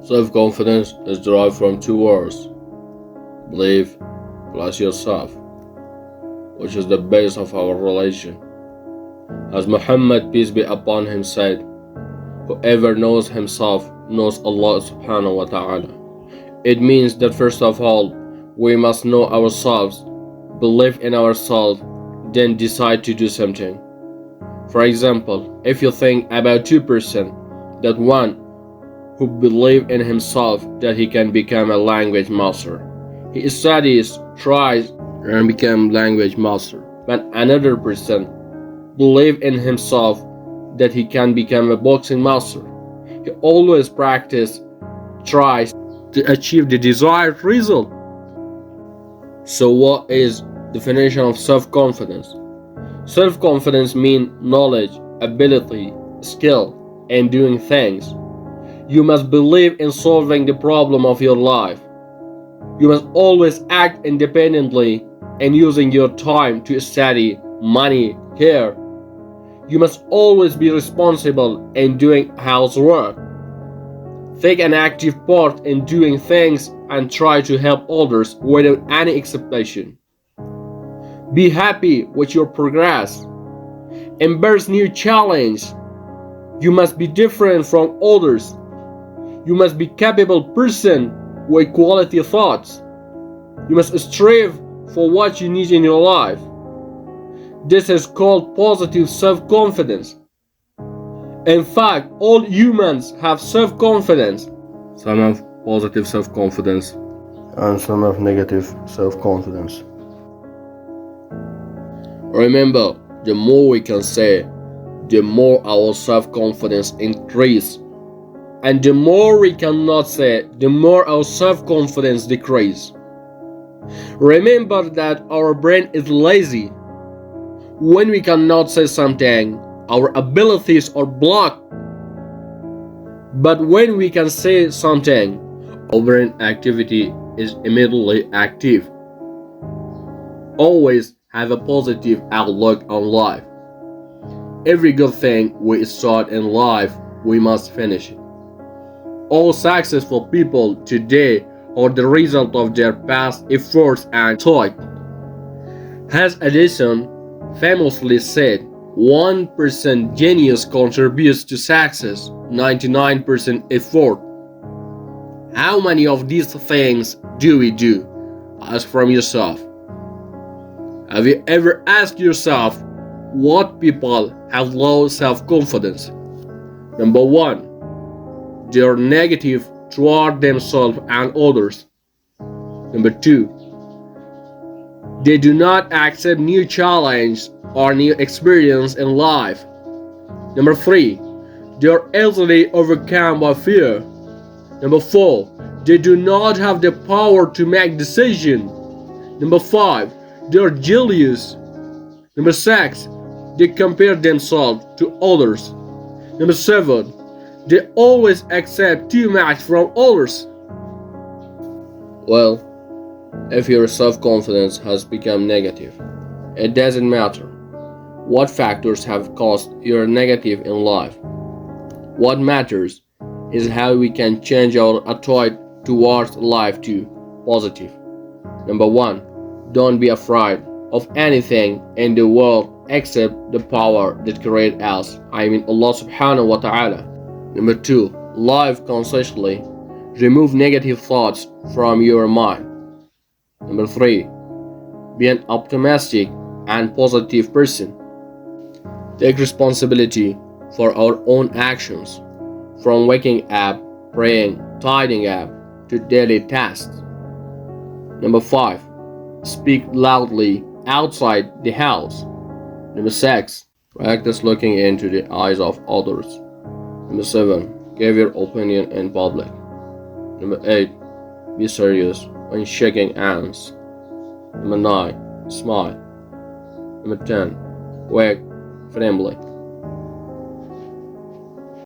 Self-confidence is derived from two words, believe plus yourself, which is the base of our religion. As Muhammad, peace be upon him, said, whoever knows himself knows Allah subhanahu wa ta'ala. It means that first of all, we must know ourselves, believe in ourselves, then decide to do something. For example, if you think about 2%, that one who believes in himself that he can become a language master. He studies, tries, and become language master. But another person believes in himself that he can become a boxing master. He always practices, tries to achieve the desired result. So what is the definition of self-confidence? Self-confidence means knowledge, ability, skill, and doing things. You must believe in solving the problem of your life. You must always act independently and using your time to study, money, care. You must always be responsible in doing housework. Take an active part in doing things and try to help others without any expectation. Be happy with your progress. Embrace new challenges. You must be different from others. You must be a capable person with quality thoughts. You must strive for what you need in your life. This is called positive self-confidence. In fact, all humans have self-confidence. Some have positive self-confidence and some have negative self-confidence. Remember, the more we can say, the more our self-confidence increases. And the more we cannot say, the more our self-confidence decreases. Remember that our brain is lazy. When we cannot say something, our abilities are blocked. But when we can say something, our brain activity is immediately active. Always have a positive outlook on life. Every good thing we start in life, we must finish it. All successful people today are the result of their past efforts and thought. As Edison famously said, 1% genius contributes to success, 99% effort. How many of these things do we do? Ask from yourself. Have you ever asked yourself what people have low self-confidence? Number 1. They are negative toward themselves and others. Number 2. They do not accept new challenge or new experience in life. Number 3. They are easily overcome by fear. Number 4. They do not have the power to make decisions. Number 5. They are jealous. Number 6. They compare themselves to others. Number 7. They always accept too much from others. Well, if your self-confidence has become negative, it doesn't matter what factors have caused your negative in life. What matters is how we can change our attitude towards life to positive. Number 1, don't be afraid of anything in the world except the power that created us, Allah subhanahu wa ta'ala. Number 2, live consciously. Remove negative thoughts from your mind. Number 3, be an optimistic and positive person. Take responsibility for our own actions, from waking up, praying, tidying up, to daily tasks. Number 5, speak loudly outside the house. Number 6, practice looking into the eyes of others. Number 7, give your opinion in public. Number 8, be serious when shaking hands. Number 9, smile. Number 10, work friendly.